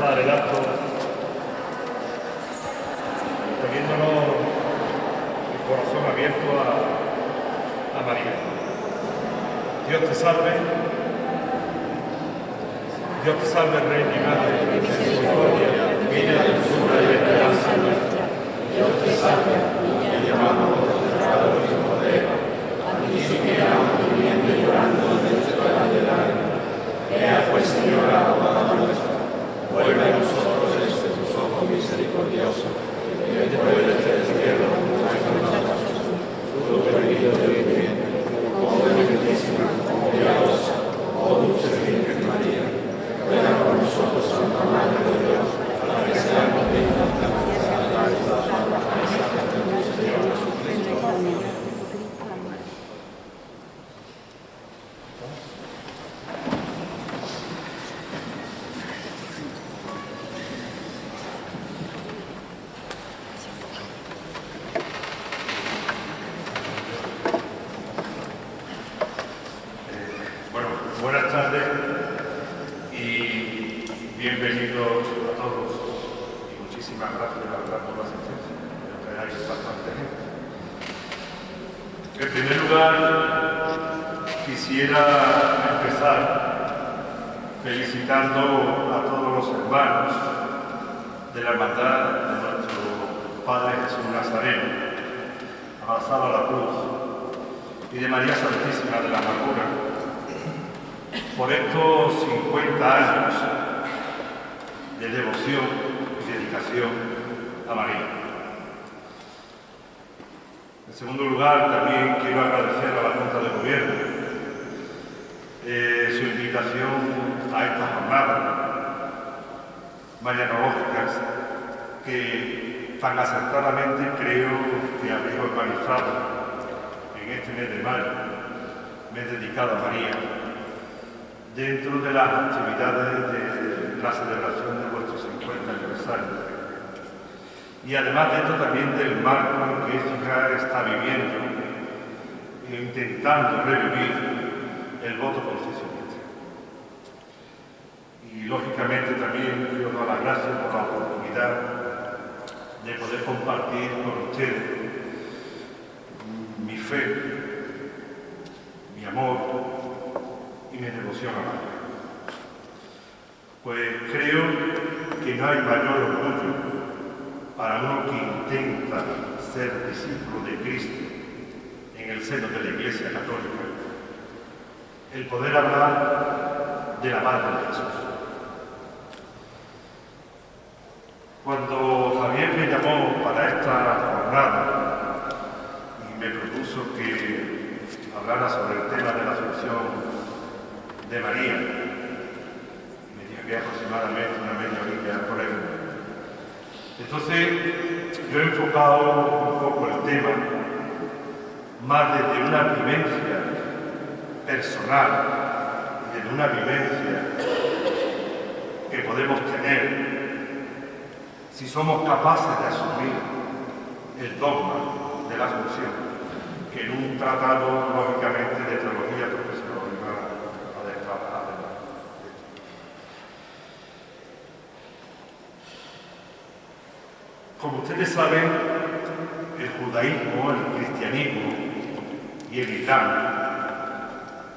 comenzar el acto teniéndonos el corazón abierto a María. Dios te salve, Reina y Madre de misericordia, vida, dulzura y esperanza nuestra. Dios te salve, te llamamos desterrados y poder, a ti sí que aún viviendo y llorando desde tu edad de lágrimas. Ea pues, Señora, abogada nuestra, vuelve a nosotros tus ojos misericordiosos, y después de este destierro, muestra nosotros fruto perdido del viviente, oh benditísima, oh piadosa, oh dulce Virgen María, ruega por nosotros, Santa Madre de Dios, para que seamos dignos de alcanzar la promesa de nuestro Señor Jesucristo. Amén. Buenas tardes y bienvenidos a todos y muchísimas gracias, la verdad, por la asistencia. Creo que hay bastante gente. En primer lugar, quisiera empezar felicitando a todos los hermanos de la hermandad de nuestro Padre Jesús Nazareno, abrazado a la cruz, y de María Santísima de la Amargura, por estos 50 años de devoción y dedicación a María. En segundo lugar, también quiero agradecer a la Junta de Gobierno su invitación a esta jornada marianológicas que tan acertadamente creo que habéis organizado en este mes de mayo, mes dedicado a María, dentro de las actividades de la celebración de vuestro 50 aniversario. Y además dentro también del marco en que Écija está viviendo, intentando revivir el voto concesionista. Y lógicamente también quiero dar las gracias por la oportunidad de poder compartir con ustedes mi fe, mi amor y mi devoción a María. Pues creo que no hay mayor orgullo para uno que intenta ser discípulo de Cristo en el seno de la Iglesia Católica, el poder hablar de la Madre de Jesús. Cuando Javier me llamó para esta jornada y me propuso que hablara sobre el tema de la Asunción de María, me dijo que aproximadamente una media horita por ahí. Entonces yo he enfocado un poco el tema más desde una vivencia personal, desde una vivencia que podemos tener si somos capaces de asumir el dogma de la Asunción, que en un tratado, lógicamente, de teología profesional como ustedes saben, el judaísmo, el cristianismo y el islam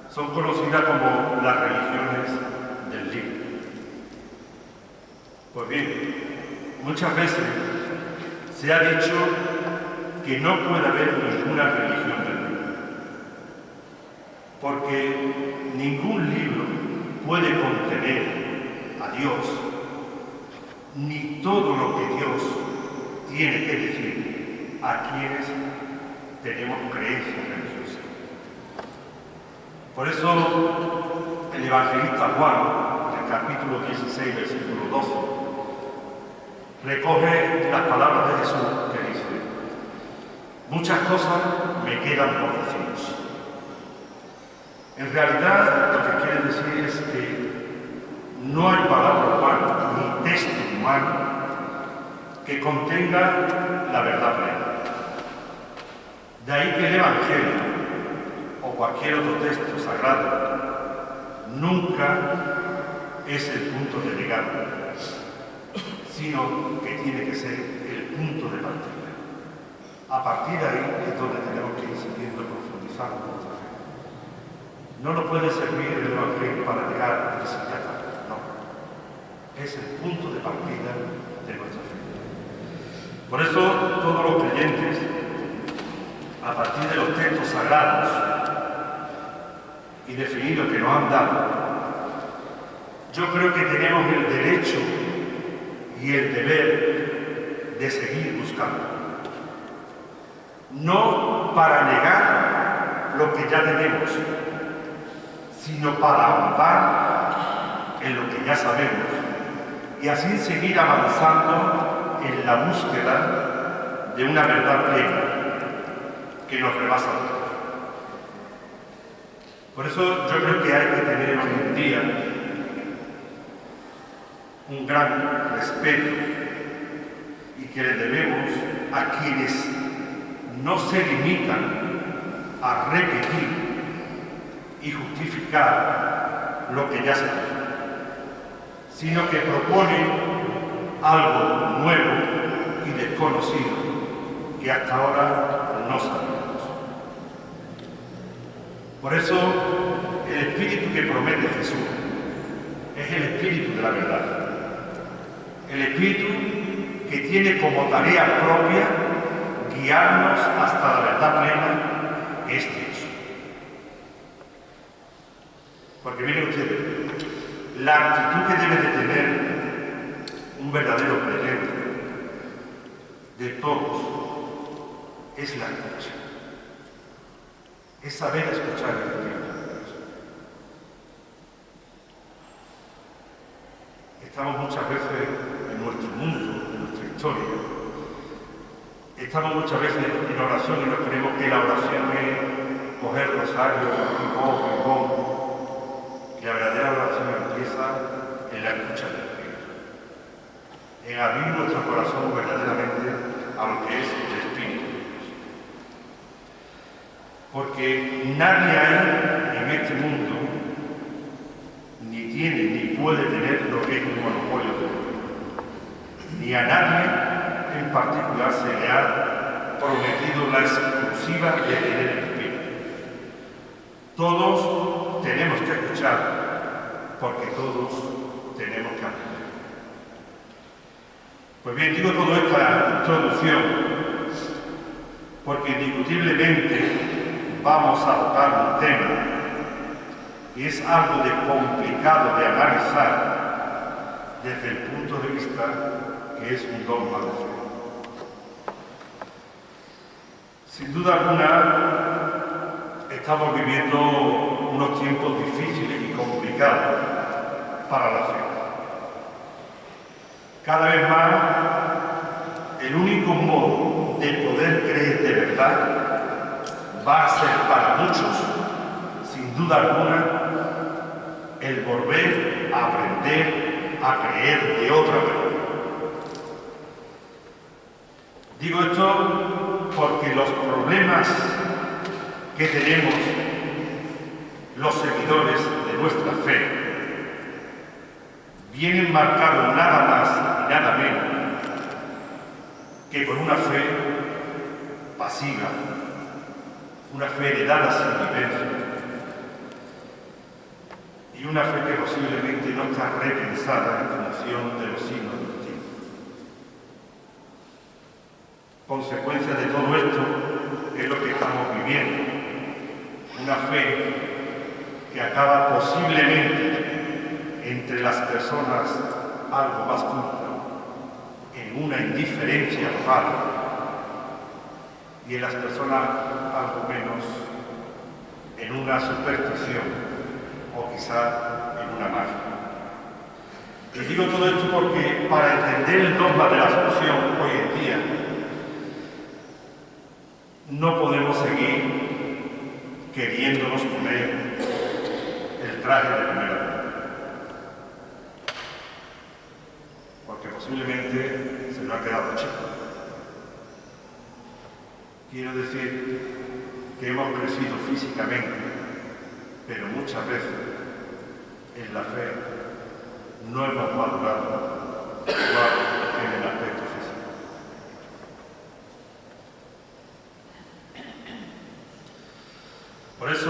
son conocidas como las religiones del libro. Pues bien, muchas veces se ha dicho que no puede haber ninguna religión del libro, porque ningún libro puede contener a Dios, ni todo lo que Dios tiene que decir a quienes tenemos creencias religiosas. Por eso el evangelista Juan, en el capítulo 16, versículo 12, recoge las palabras de Jesús que dice: muchas cosas me quedan por deciros. En realidad lo que quiere decir es que no hay palabra humana ni texto humano que contenga la verdad plena. De ahí que el Evangelio o cualquier otro texto sagrado nunca es el punto de llegada, sino que tiene que ser el punto de partida. A partir de ahí es donde tenemos que ir siguiendo profundizando nuestra fe. No nos puede servir el Evangelio para llegar a decir ya está, no. Es el punto de partida de nuestra fe. Por eso todos los creyentes, a partir de los textos sagrados y definidos que nos han dado, yo creo que tenemos el derecho y el deber de seguir buscando. No para negar lo que ya tenemos, sino para ahondar en lo que ya sabemos y así seguir avanzando en la búsqueda de una verdad plena que nos rebasa a todos. Por eso yo creo que hay que tener hoy en día un gran respeto y que le debemos a quienes no se limitan a repetir y justificar lo que ya se dijo, sino que proponen algo nuevo y desconocido que hasta ahora no sabíamos. Por eso el espíritu que promete Jesús es el espíritu de la verdad. El espíritu que tiene como tarea propia guiarnos hasta la verdad plena que es Dios. Porque miren ustedes, la actitud que debe de tener un verdadero creyente de todos es la escucha. Es saber escuchar el Espíritu de Dios. Estamos muchas veces en nuestro mundo, en nuestra historia. Estamos muchas veces en oración y nos creemos que la oración es coger rosario, y la verdadera oración empieza en la escucha del Espíritu. En abrir nuestro corazón verdaderamente a lo que es el Espíritu de Dios. Porque nadie hay en este mundo ni tiene ni puede tener lo que es un monopolio del Espíritu. Ni a nadie en particular se le ha prometido la exclusiva de tener el Espíritu. Todos tenemos que escuchar, porque todos tenemos que aprender. Pues bien, digo toda esta introducción porque indiscutiblemente vamos a tocar un tema y es algo de complicado de analizar desde el punto de vista que es un dogma de fe. Sin duda alguna, estamos viviendo unos tiempos difíciles y complicados para la fe. Cada vez más, el único modo de poder creer de verdad va a ser para muchos, sin duda alguna, el volver a aprender a creer de otra manera. Digo esto porque los problemas que tenemos los seguidores de nuestra fe vienen marcados nada más y nada menos que con una fe pasiva, una fe heredada sin vivencia y una fe que posiblemente no está repensada en función de los signos del tiempo. Consecuencia de todo esto es lo que estamos viviendo, una fe que acaba posiblemente entre las personas algo más culta, en una indiferencia total, y en las personas algo menos en una superstición o quizá en una magia. Les digo todo esto porque para entender el dogma de la Asunción hoy en día no podemos seguir queriéndonos poner el traje de primera vez. Porque posiblemente se nos ha quedado chico. Quiero decir que hemos crecido físicamente, pero muchas veces en la fe no hemos madurado igual Por eso,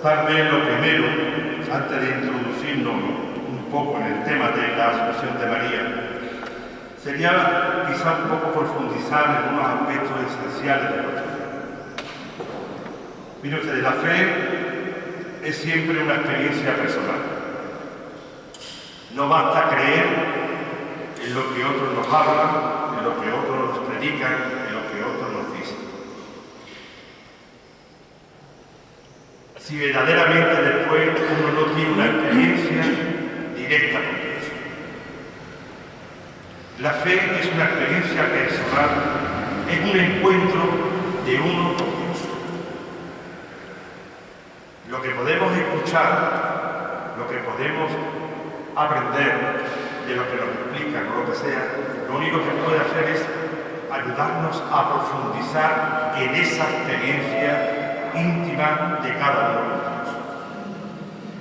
tal vez lo primero, antes de introducirnos un poco en el tema de la Asunción de María, sería quizá un poco profundizar en algunos aspectos esenciales de nuestra fe. Mire usted, la fe es siempre una experiencia personal. No basta creer en lo que otros nos hablan, en lo que otros nos predican, en lo que otros nos dicen. Si verdaderamente después uno no tiene una experiencia directa con Dios. La fe es una experiencia personal, es un encuentro de uno con Dios. Lo que podemos escuchar, lo que podemos aprender de lo que nos explican o lo que sea, lo único que puede hacer es ayudarnos a profundizar en esa experiencia íntima de cada uno con Dios.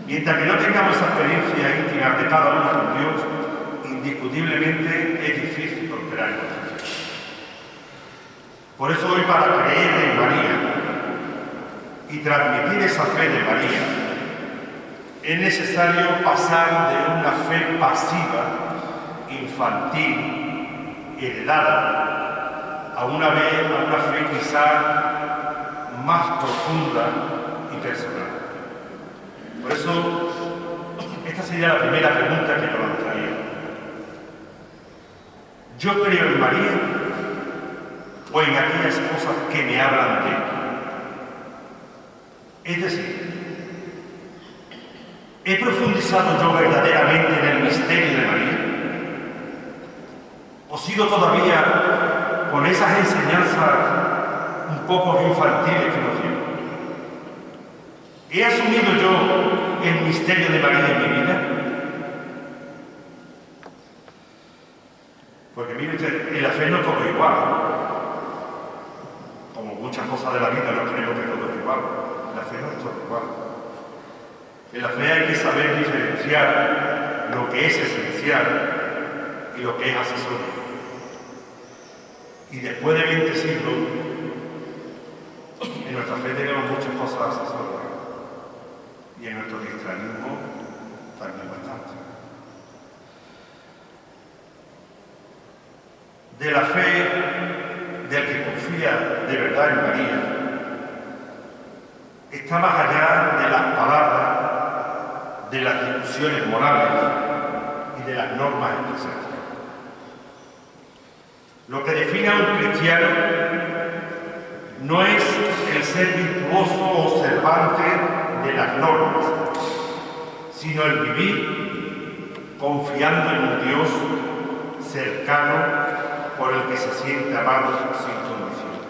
Mientras que no tengamos esa experiencia íntima de cada uno con Dios, indiscutiblemente es difícil prosperar en nuestra fe. Por eso hoy, para creer en María y transmitir esa fe de María, es necesario pasar de una fe pasiva, infantil, heredada, a una fe quizá más profunda y personal. Por eso, esta sería la primera pregunta que yo lanzaría. ¿Yo creo en María o en aquellas cosas que me hablan de ella? Es decir, ¿he profundizado yo verdaderamente en el misterio de María? ¿O sigo todavía con esas enseñanzas un poco infantiles que nos dieron? ¿He asumido yo el misterio de María en mi vida? Porque mire usted, en la fe no todo es igual. Como muchas cosas de la vida no creo que todo es igual. La fe no es todo igual. En la fe hay que saber diferenciar lo que es esencial y lo que es accesorio. Y después de 20 siglos, en nuestra fe tenemos muchas cosas accesorias. Y en nuestro cristianismo también bastante. De la fe del que confía de verdad en María, está más allá de las palabras, de las discusiones morales y de las normas eclesiásticas. Lo que define a un cristiano no es el ser virtuoso o observante de las normas, sino el vivir confiando en un Dios cercano por el que se siente amado sin condiciones.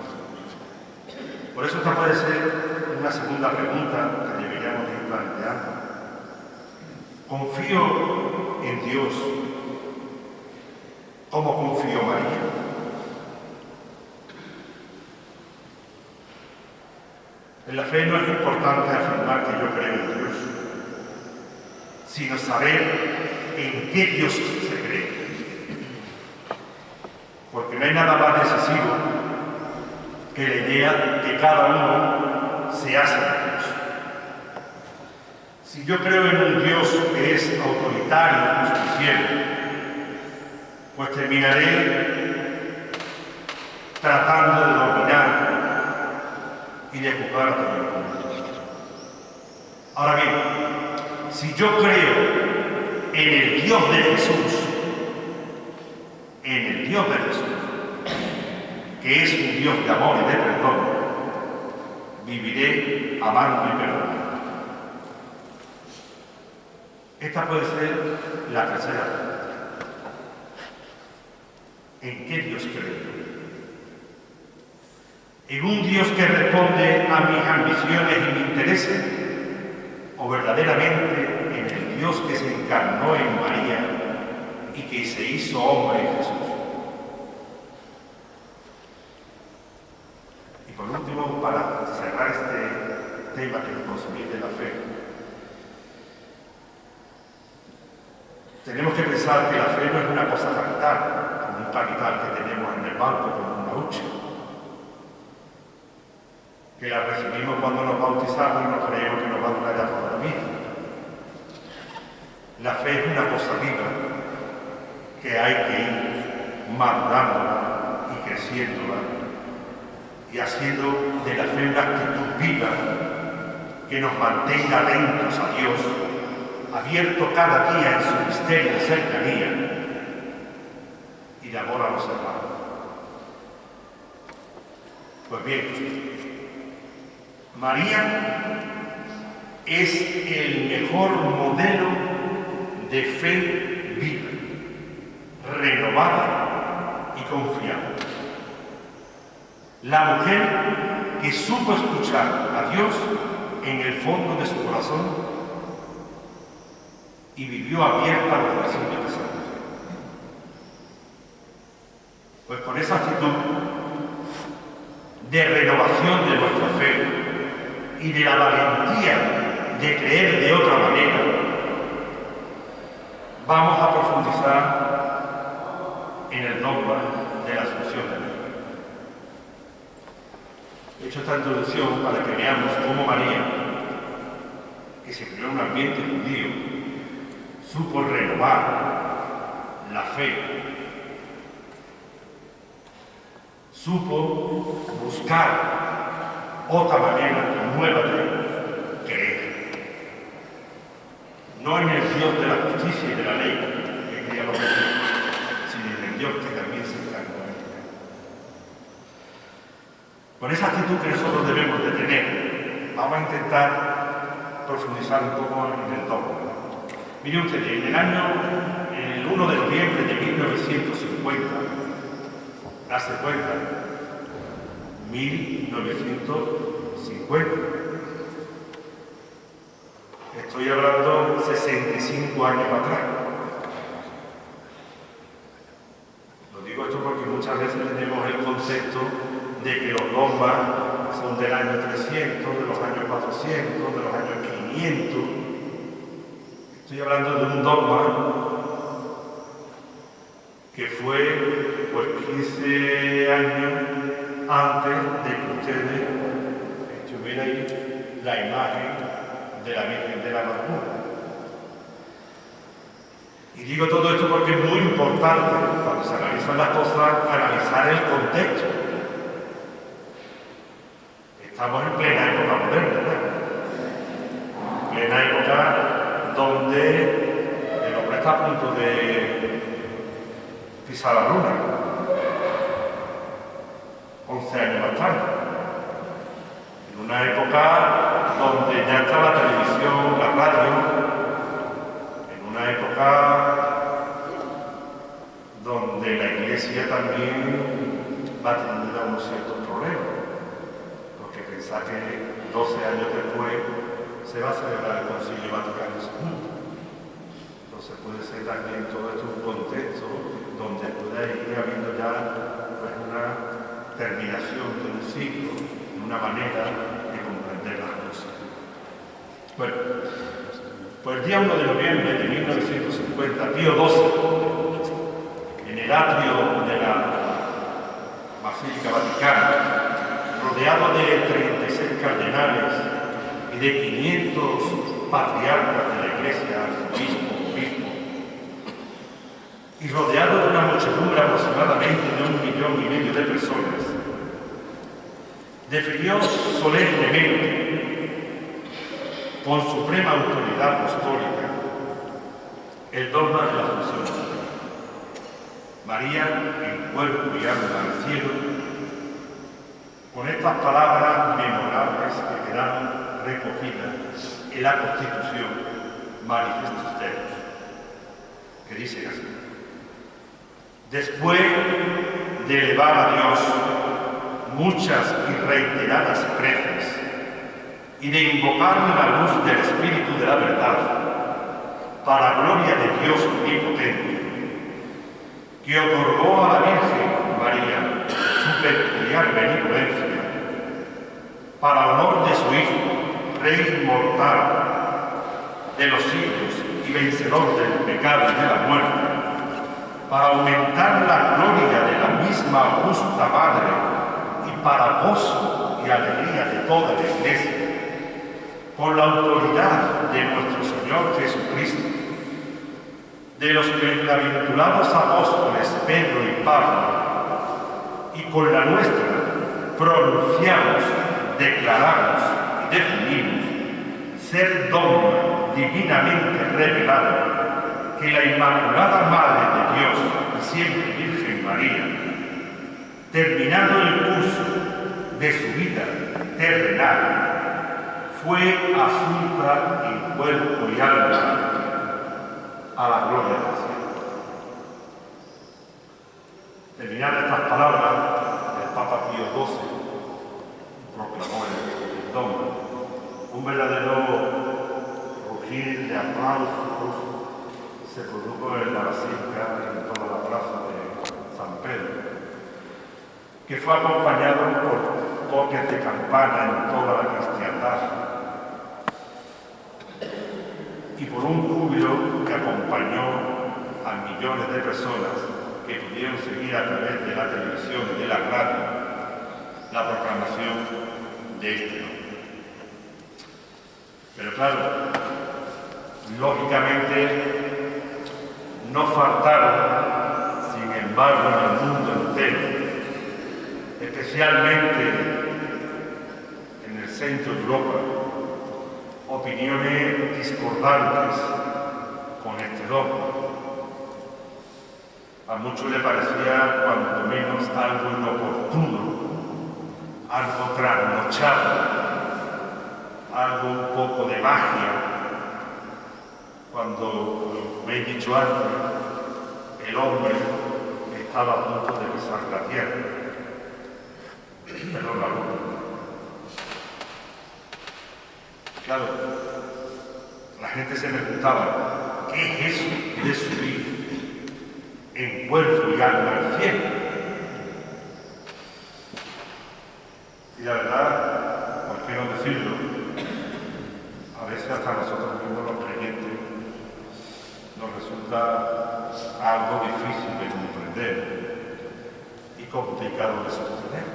Por eso esta puede ser una segunda pregunta que deberíamos ir planteando. ¿Confío en Dios como confió María? En la fe no es importante afirmar que yo creo en Dios, sino saber en qué Dios se cree. Porque no hay nada más decisivo que la idea que cada uno se hace de Dios. Si yo creo en un Dios que es autoritario, justiciero, pues terminaré tratando de dominar y de juzgar a todo el mundo. Ahora bien, si yo creo en el Dios de Jesús, que es un Dios de amor y de perdón, viviré amando y perdonando. Esta puede ser la tercera pregunta. ¿En qué Dios creo? ¿En un Dios que responde a mis ambiciones y mis intereses? ¿O verdaderamente en el Dios que se encarnó en María y que se hizo hombre en Jesús? Y por último, para cerrar este tema que nos consume de la fe, tenemos que pensar que la fe no es una cosa capital, como un capital que tenemos en el banco, como una hucha. que la recibimos cuando nos bautizamos y nos creemos que nos va a durar ya toda la vida. La fe es una cosa viva que hay que ir madurándola y creciéndola y haciendo de la fe una actitud viva que nos mantenga atentos a Dios, abierto cada día en su misterio de cercanía y de amor a los hermanos. Pues bien, María es el mejor modelo de fe viva, renovada y confiada. La mujer que supo escuchar a Dios en el fondo de su corazón y vivió abierta a los designios de San José. Pues con esa actitud de renovación de nuestra fe y de la valentía de creer de otra manera, vamos a profundizar en el dogma de la Asunción de María. He hecho esta introducción para que veamos cómo María, que se crió en un ambiente judío, supo renovar la fe, supo buscar otra manera nueva de creer. No en el Dios de la justicia y de la ley, que quería los judíos, sino en el Dios que también se encargó de ella. Con esa actitud que nosotros debemos de tener, vamos a intentar profundizar un poco en el dogma. Mire usted, el 1 de noviembre de 1950, darse cuenta, 1950. Estoy hablando 65 años atrás. Lo digo esto porque muchas veces tenemos el concepto de que los dogmas son del año 300, de los años 400, de los años 500. Estoy hablando de un dogma que fue pues 15 años antes de que ustedes estuvieran ahí la imagen de la Virgen de la Amargura. Y digo todo esto porque es muy importante, cuando se analizan las cosas, analizar el contexto. Estamos en plena época moderna, ¿no? En plena época donde el hombre está a punto de pisar la luna, 11 años más tarde. En una época donde ya está la televisión, la radio, en una época donde la Iglesia también va teniendo unos ciertos problemas, porque pensar que 12 años después se va a celebrar el Concilio Vaticano II. Entonces puede ser también todo esto un contexto donde pueda ir habiendo ya pues, una terminación de un ciclo, de una manera de comprender las cosas. Bueno, pues el día 1 de noviembre de 1950, Pío XII, en el atrio de la Basílica Vaticana, rodeado de 36 cardenales y de 500 patriarcas de la Iglesia, obispo, y rodeado de una muchedumbre aproximadamente de 1,5 millones de personas, definió solemnemente, con suprema autoridad apostólica, el dogma de la Asunción. María, en cuerpo y alma al cielo, con estas palabras memorables que quedaron recogidas en la Constitución Manifestus Deus, que dicen así: después de elevar a Dios muchas y reiteradas preces y de invocar la luz del Espíritu de la verdad para gloria de Dios omnipotente, que otorgó a la Virgen María su peculiar benevolencia para honor de su Hijo, Rey inmortal de los siglos y vencedor del pecado y de la muerte, para aumentar la gloria de la misma augusta Madre y para gozo y alegría de toda la Iglesia, con la autoridad de nuestro Señor Jesucristo, de los bienaventurados apóstoles Pedro y Pablo, y con la nuestra pronunciamos, declaramos y definimos ser dogma divinamente revelado que la Inmaculada Madre de Dios y siempre Virgen María, terminado el curso de su vida terrenal, fue asunta en cuerpo y alma a la gloria del cielo. Terminadas estas palabras, el Papa Pío XII proclamó el dogma, un verdadero rugir de aplausos se produjo en la basílica y en toda la plaza de San Pedro, que fue acompañado por toques de campana en toda la cristiandad y por un júbilo que acompañó a millones de personas que pudieron seguir a través de la televisión y de la radio la proclamación de este nombre. Pero claro, lógicamente no faltaron, sin embargo, en el mundo entero, especialmente en el centro de Europa, opiniones discordantes con este dogma. A muchos le parecía, cuando menos, algo inoportuno, algo trasnochado, algo un poco de magia, cuando, como he dicho antes, el hombre estaba a punto de pisar la tierra. Perdón, la luna. Claro, la gente se preguntaba, ¿qué es eso de subir en cuerpo y alma al cielo? Y la verdad, ¿por qué no decirlo? A veces hasta nosotros mismos los creyentes nos resulta algo difícil de comprender y complicado de sostener.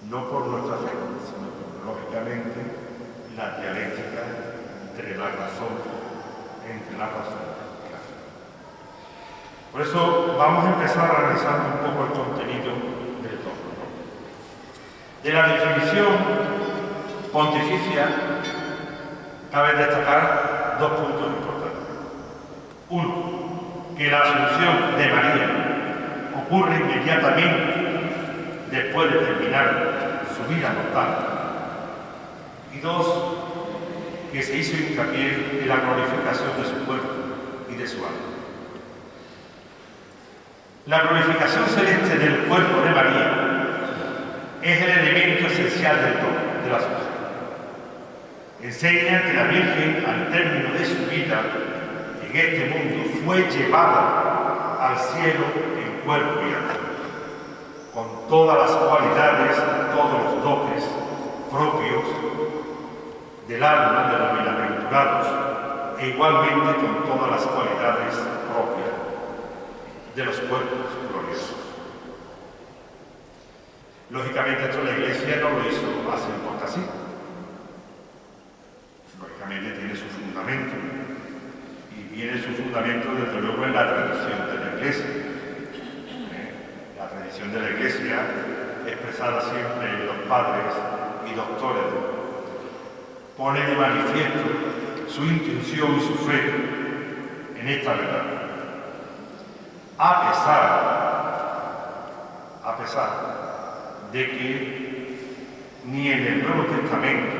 No por nuestra fe, sino por, lógicamente, la dialéctica entre la razón y la fe. Por eso vamos a empezar analizando un poco el contenido del dogma. De la definición pontificia cabe destacar dos puntos importantes. Uno, que la asunción de María ocurre inmediatamente después de terminar su vida mortal. Y dos, que se hizo hincapié en la glorificación de su cuerpo y de su alma. La glorificación celeste del cuerpo de María es el elemento esencial del dogma de la Asunción. Enseña que la Virgen, al término de su vida en este mundo, fue llevada al cielo en cuerpo y alma, con todas las cualidades, todos los dotes propios del alma de los bienaventurados, e igualmente con todas las cualidades propias de los cuerpos gloriosos. Lógicamente esto la Iglesia no lo hizo así porque así. Lógicamente tiene su fundamento, y viene su fundamento desde luego en la tradición de la Iglesia. La tradición de la Iglesia, expresada siempre en los padres y doctores, pone de manifiesto su intención y su fe en esta verdad. A pesar de que ni en el Nuevo Testamento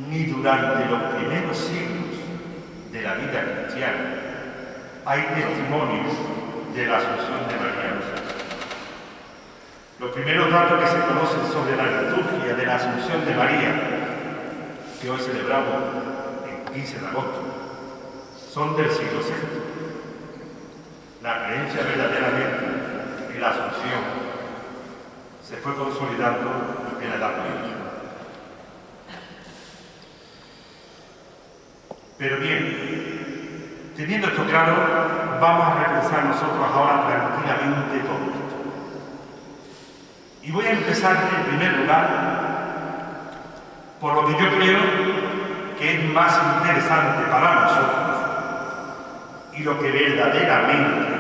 ni durante los primeros siglos de la vida cristiana hay testimonios de la Asunción de María a los cielos. Los primeros datos que se conocen sobre la liturgia de la Asunción de María, que hoy celebramos el 15 de agosto, son del siglo VI. La creencia verdaderamente en la Asunción se fue consolidando en la Edad Media. Pero bien, teniendo esto claro, vamos a repensar nosotros ahora tranquilamente todo esto Y voy a empezar en primer lugar por lo que yo creo que es más interesante para nosotros y lo que verdaderamente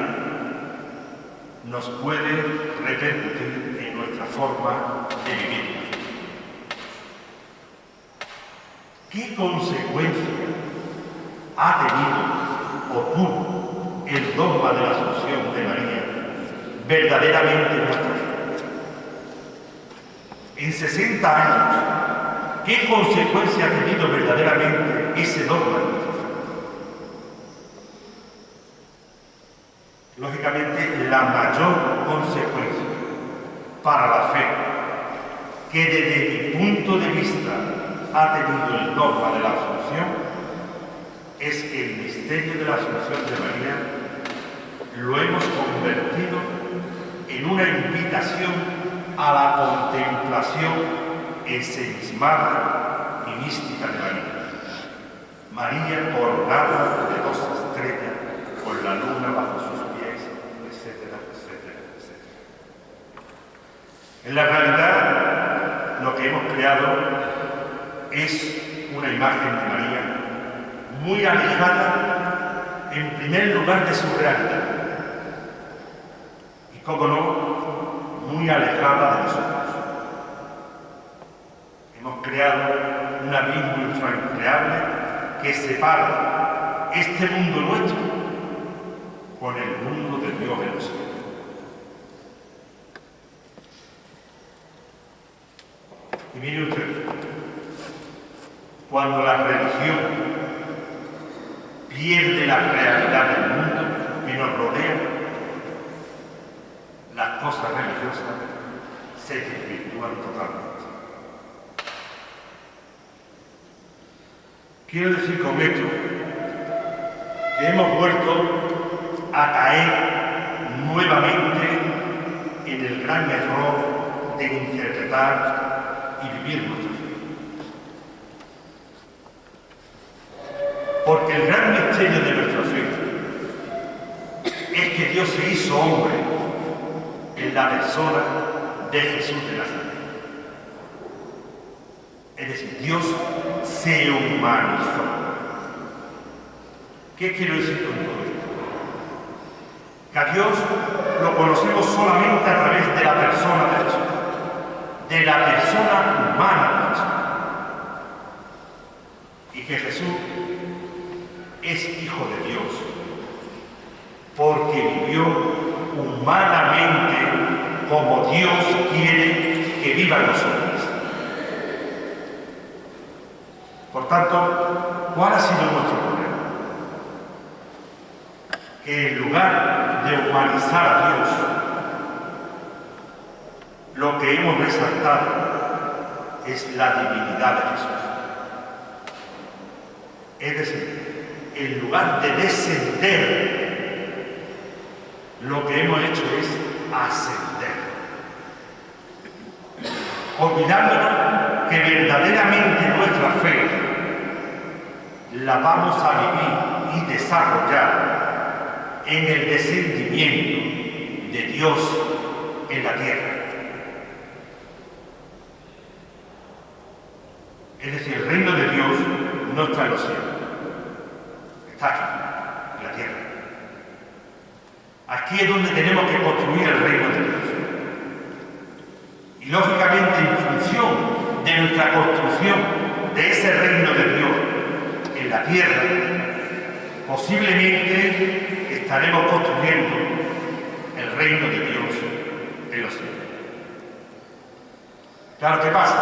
nos puede repercutir en nuestra forma de vivir. ¿Qué consecuencia ha tenido o tuvo el dogma de la Asunción de María verdaderamente en nuestra fe? En 60 años, ¿qué consecuencia ha tenido verdaderamente ese dogma de nuestra fe? Lógicamente, la mayor consecuencia para la fe que desde mi punto de vista ha tenido el dogma de la Asunción es que el misterio de la Asunción de María lo hemos convertido en una invitación a la contemplación ensimismada y mística de María. María coronada de 2 estrellas, con la luna bajo sus pies, etcétera, etcétera, etcétera. En la realidad, lo que hemos creado es una imagen de María muy alejada, en primer lugar, de su realidad. Y, cómo no, muy alejada de nosotros. Hemos creado un abismo infranqueable que separa este mundo nuestro con el mundo de Dios en los cielos. Y mire usted, cuando la religión pierde la realidad del mundo que nos rodea, las cosas religiosas se desvirtúan totalmente. Quiero decir con esto que hemos vuelto a caer nuevamente en el gran error de interpretar y vivir nuestra fe. Porque el gran misterio de nuestra fe es que Dios se hizo hombre en la persona de Jesús de Nazaret. Es decir, Dios se humanizó. ¿Qué quiero decir con todo esto? Que a Dios lo conocemos solamente a través de la persona de Jesús, de la persona humana de Jesús. Y que Jesús es Hijo de Dios, porque vivió humanamente como Dios quiere que vivan los hombres. Por tanto, ¿cuál ha sido nuestro problema? Que en lugar de humanizar a Dios, lo que hemos resaltado es la divinidad de Jesús. Es decir, en lugar de descender, lo que hemos hecho es ascender. Olvidándonos que verdaderamente nuestra fe la vamos a vivir y desarrollar en el descendimiento de Dios en la tierra. Es decir, el reino de Dios no está en los cielos, está aquí, en la tierra. Aquí es donde tenemos que construir el reino de Dios. Y lógicamente, en función de nuestra construcción de ese reino de Dios en la tierra, posiblemente estaremos construyendo el reino de Dios en los cielos. Claro, ¿qué pasa?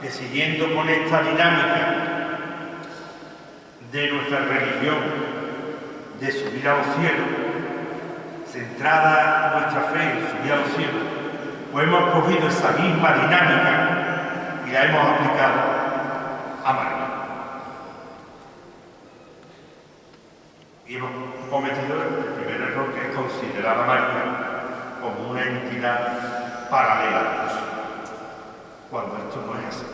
Que siguiendo con esta dinámica de nuestra religión de subir a los cielos, centrada nuestra fe en subir a los cielos, pues hemos cogido esa misma dinámica y la hemos aplicado a María. Y hemos cometido el primer error, que es considerar a María como una entidad paralela a Dios, cuando esto no es así,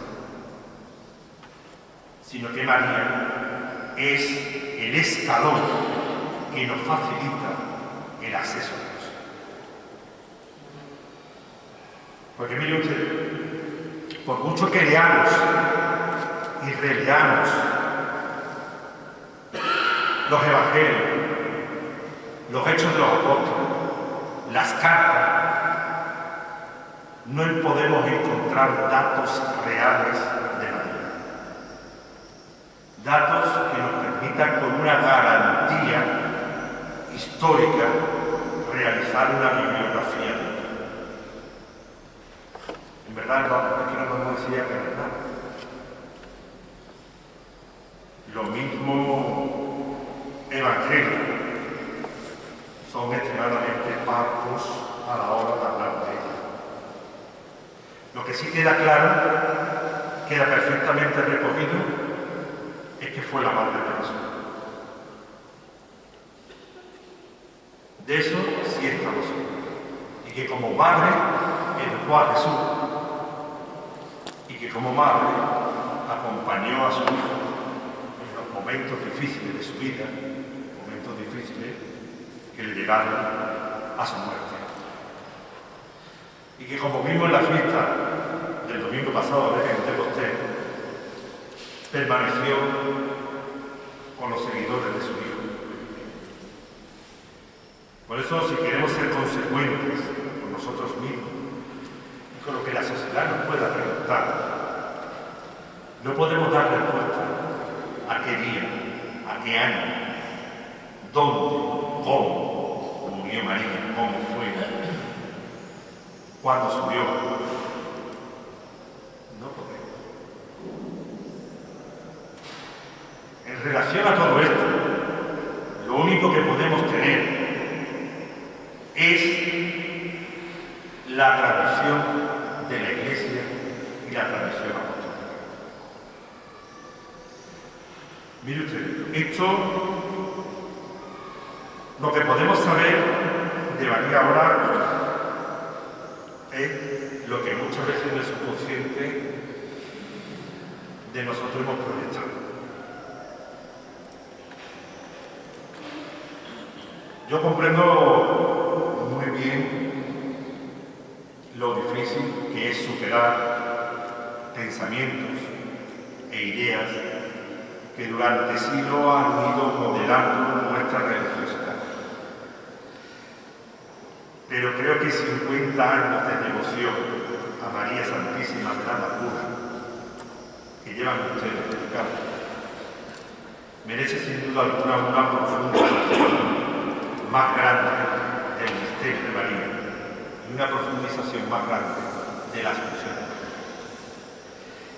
sino que María es el escalón que nos facilita el acceso a Dios. Porque mire usted, por mucho que leamos y releamos los evangelios, los hechos de los apóstoles, las cartas, no podemos encontrar datos reales de María. Datos que nos permitan con una garantía histórica realizar una bibliografía de ella. En verdad, es que no podemos decir que es verdad. Lo mismo evangelios son extremadamente parcos a la hora de hablar de ella. Lo que sí queda claro, queda perfectamente recogido, es que fue la madre de Jesús. De eso sí estamos seguros. Y que como madre educó a Jesús. Y que como madre acompañó a su hijo en los momentos difíciles de su vida, momentos difíciles que le llevaron a su muerte. Y que como vimos en la fiesta del domingo pasado de Pentecostés, permaneció con los seguidores de su hijo. Por eso, si queremos ser consecuentes con nosotros mismos y con lo que la sociedad nos pueda preguntar, no podemos dar respuesta a qué día, a qué año, dónde, cómo murió María, cómo fue, cuándo subió. No podemos. En relación a todo esto, lo único que podemos tener es la tradición de la Iglesia y la tradición apostólica. Mire usted, esto, lo que podemos saber de María ahora es lo que muchas veces en el subconsciente de nosotros hemos proyectado. Yo comprendo muy bien lo difícil que es superar pensamientos e ideas que durante siglos han ido modelando nuestra religiosidad. Pero creo que 50 años de devoción a María Santísima de la Amargura que llevan ustedes dedicados merece sin duda alguna una profundización más grande del misterio de María y una profundización más grande de la Asunción.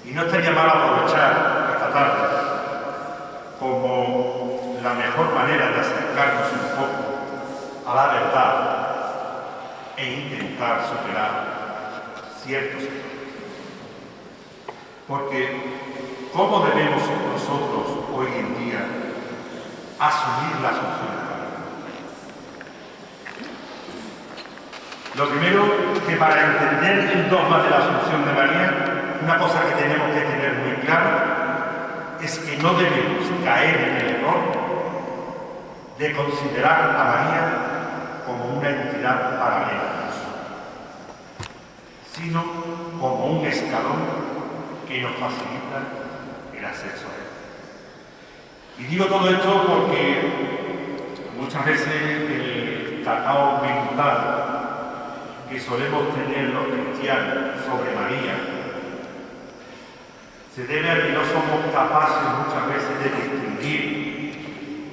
Y no estaría mal aprovechar esta tarde como la mejor manera de acercarnos un poco a la verdad e intentar superar ciertos errores. Porque, ¿cómo debemos nosotros hoy en día asumir la Asunción de María? Lo primero, que para entender el dogma de la Asunción de María, una cosa que tenemos que tener muy clara es que no debemos caer en el error de considerar a María como una entidad paralela a Dios, sino como un escalón que nos facilita el acceso a Él. Y digo todo esto porque muchas veces el cacao mental que solemos tener los cristianos sobre María se debe a que no somos capaces muchas veces de distinguir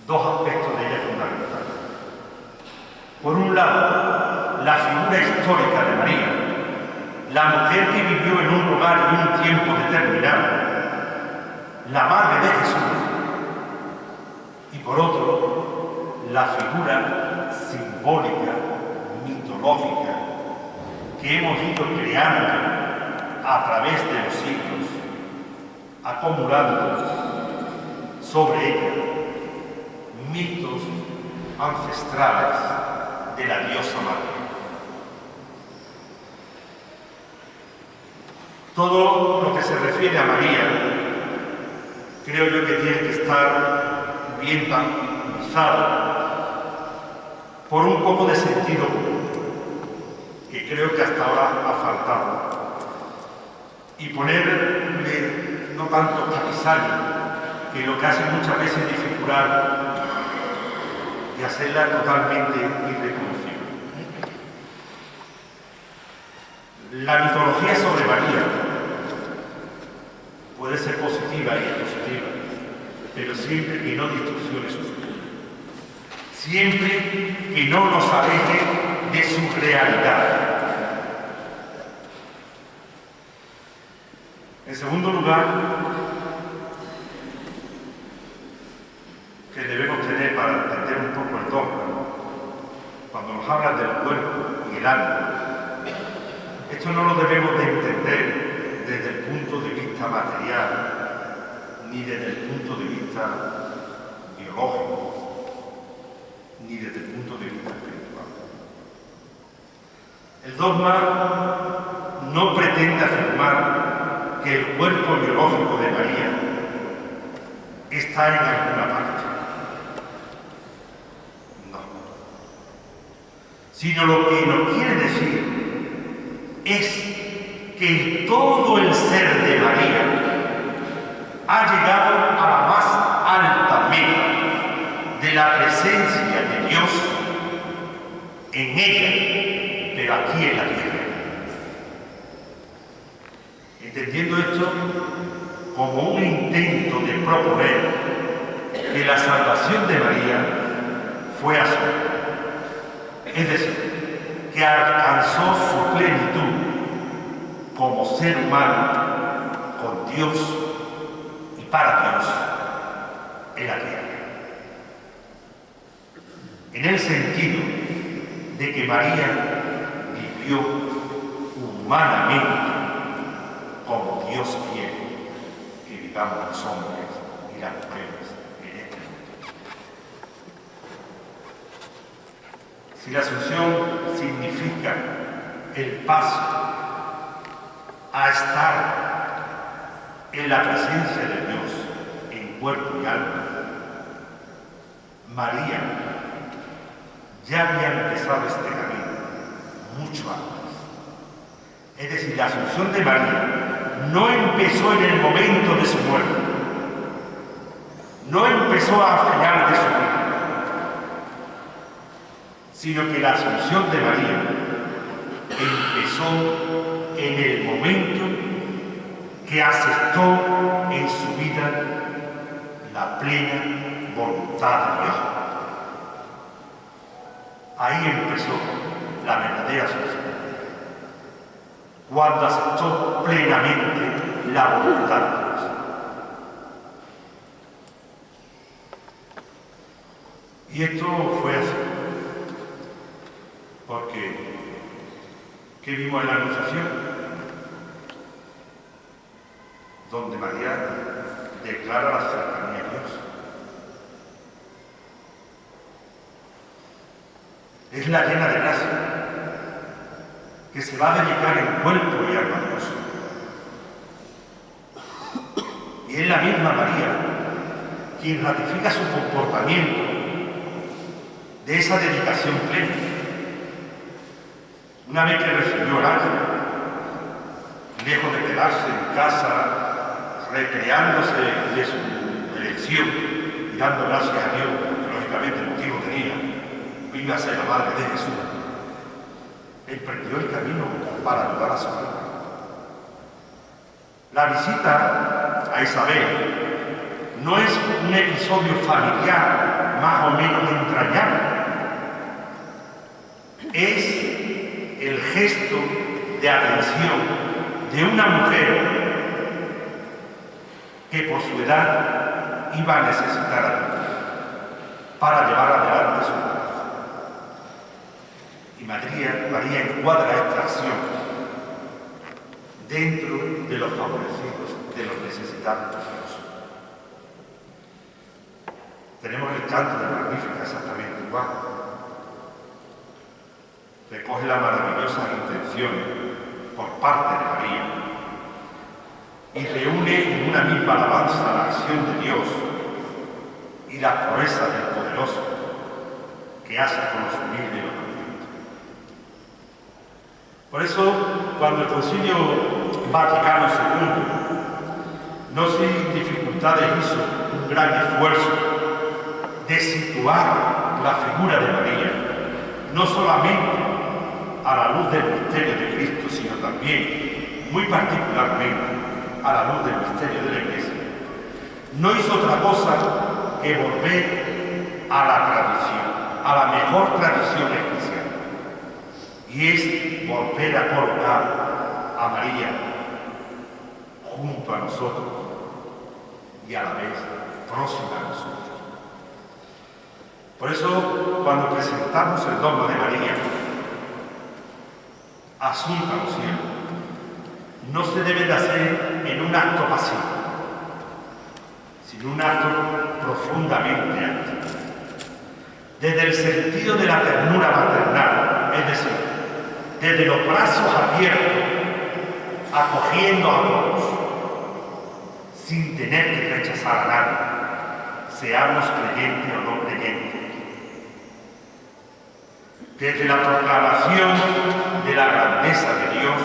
dos aspectos de ella fundamentales. Por un lado, la figura histórica de María, la mujer que vivió en un lugar y un tiempo determinado, la madre de Jesús, y por otro, la figura simbólica, mitológica, que hemos ido creando a través de los siglos, acumulando sobre ella mitos ancestrales de la diosa madre. Todo lo que se refiere a María, creo yo que tiene que estar bien tangibilizado por un poco de sentido común. que creo que hasta ahora ha faltado, y ponerle no tanto capisario, que lo que hace muchas veces dificultar y hacerla totalmente irreconocible. La mitología sobre María puede ser positiva y expositiva, pero siempre que no distorsione su vida, siempre que no nos aleje de su realidad. En segundo lugar, que debemos tener para entender un poco el dogma, cuando nos habla del cuerpo y el alma, esto no lo debemos de entender desde el punto de vista material, ni desde el punto de vista biológico, ni desde el punto de vista espiritual. El dogma no pretende afirmar que el cuerpo biológico de María está en alguna parte. No. Sino lo que nos quiere decir es que todo el ser de María ha llegado a la más alta meta de la presencia de Dios en ella, pero aquí en la tierra. Entendiendo esto como un intento de proponer que la salvación de María fue así, es decir, que alcanzó su plenitud como ser humano con Dios y para Dios en la tierra. En el sentido de que María vivió humanamente como Dios quiere que vivamos los hombres y las mujeres en este mundo. Si la Asunción significa el paso a estar en la presencia de Dios en cuerpo y alma, María ya había empezado este camino mucho antes. Es decir, la Asunción de María no empezó en el momento de su muerte, no empezó al final de su vida, sino que la Asunción de María empezó en el momento que aceptó en su vida la plena voluntad de Dios. Ahí empezó la verdadera Asunción, cuando aceptó plenamente la voluntad de Dios. Y esto fue así, porque ¿qué vimos en la Anunciación? Donde María declara la cercanía a Dios. Es la llena de gracia, que se va a dedicar en cuerpo y alma a Dios. Y es la misma María quien ratifica su comportamiento de esa dedicación plena. Una vez que recibió el ángel, lejos de quedarse en casa recreándose de su elección y dando gracias a Dios, que lógicamente el motivo tenía, vino a ser la madre de Jesús, emprendió el camino para ayudar a su hija. La visita a Isabel no es un episodio familiar más o menos entrañable, es el gesto de atención de una mujer que por su edad iba a necesitar a Dios para llevar adelante su embarazo. Y María encuadra esta acción dentro de los favorecidos, de los necesitados de Dios. Tenemos el canto de Magnífica exactamente igual. Recoge las maravillosas intenciones por parte de María y reúne en una misma alabanza la acción de Dios y la proeza del poderoso que hace con los humildes y los hambrientos. Por eso, cuando el Concilio Vaticano II, no sin dificultades, hizo un gran esfuerzo de situar la figura de María, no solamente a la luz del misterio de Cristo, sino también, muy particularmente, a la luz del misterio de la Iglesia, no hizo otra cosa que volver a la tradición, a la mejor tradición eclesial, y es volver a colocar a María junto a nosotros y a la vez próxima a nosotros. Por eso, cuando presentamos el dogma de María, asunta a los cielos, no se debe de hacer en un acto pasivo, sino un acto profundamente activo. Desde el sentido de la ternura maternal, es decir, desde los brazos abiertos, acogiendo a todos, sin tener que rechazar a nadie, seamos creyentes o no creyentes. Desde la proclamación de la grandeza de Dios,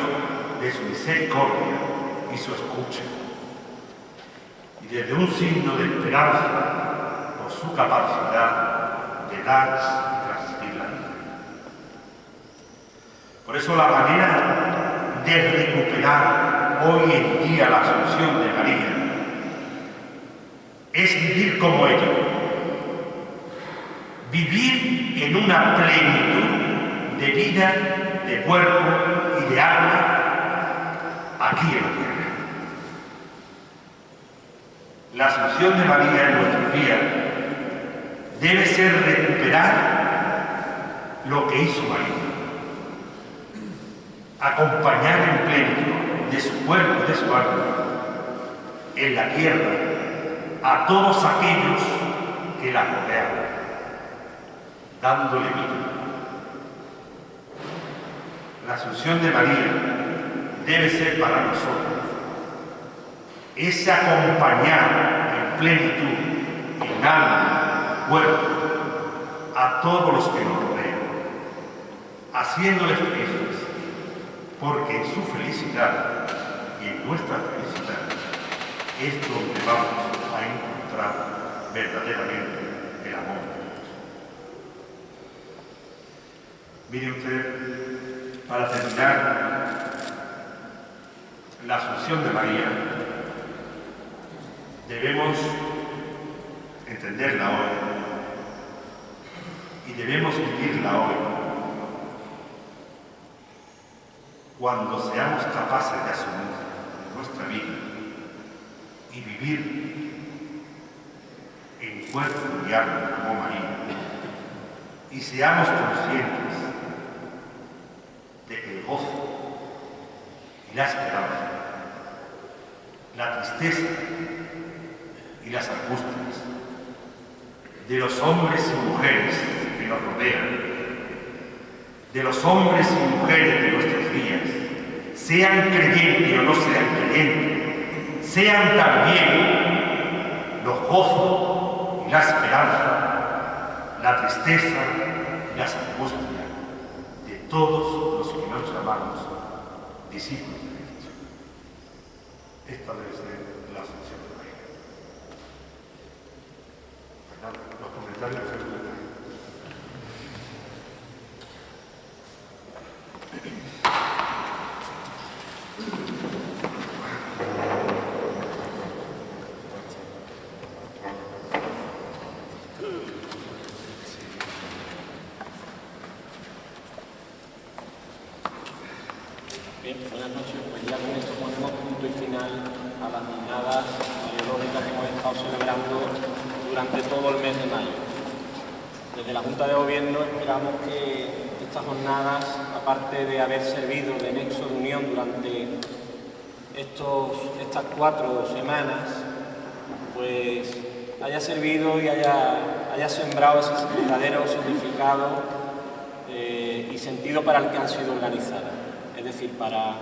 de su misericordia y su escucha, y desde un signo de esperanza por su capacidad de dar y transmitir la vida. Por eso la manera de recuperar hoy en día la asunción de María es vivir como ella, vivir en una plenitud de vida, de cuerpo y de alma aquí en la tierra. La asunción de María en nuestros días debe ser recuperar lo que hizo María, acompañar en plenitud de su cuerpo y de su alma en la tierra a todos aquellos que la rodean, dándole vida. La asunción de María debe ser para nosotros ese acompañar en plenitud, en alma, cuerpo, a todos los que nos rodean, haciéndoles felices, porque en su felicidad y en nuestra felicidad es donde vamos a encontrar verdaderamente el amor de Dios. Mire usted, para terminar, la asunción de María debemos entenderla hoy y debemos vivirla hoy cuando seamos capaces de asumir nuestra vida y vivir en cuerpo y alma como María, y seamos conscientes de que el gozo y la esperanza, la tristeza y las angustias de los hombres y mujeres que nos rodean, de los hombres y mujeres de nuestros días, sean creyentes o no sean creyentes, sean también los gozos y la esperanza, la tristeza y las angustias de todos los que nos llamamos discípulos de Cristo. Esta debe ser la asunción de María. Los comentarios de Fernando. Bien, buenas noches. Pues ya con esto ponemos punto y final a las jornadas mariológicas que hemos estado celebrando durante todo el mes de mayo. Desde la Junta de Gobierno esperamos que estas jornadas, aparte de haber servido de nexo de unión durante estas 4 semanas, pues haya servido y haya sembrado ese verdadero significado y sentido para el que han sido organizadas. Es decir, para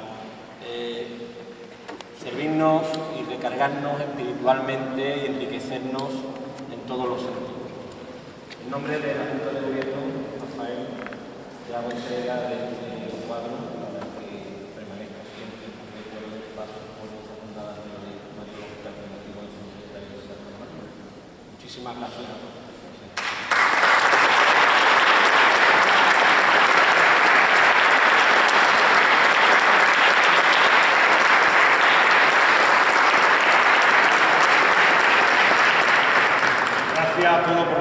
servirnos y recargarnos espiritualmente y enriquecernos en todos los sentidos. En nombre de la Junta de Gobierno, Rafael, te hago entrega de este cuadro. Muchísimas gracias. Gracias a todos por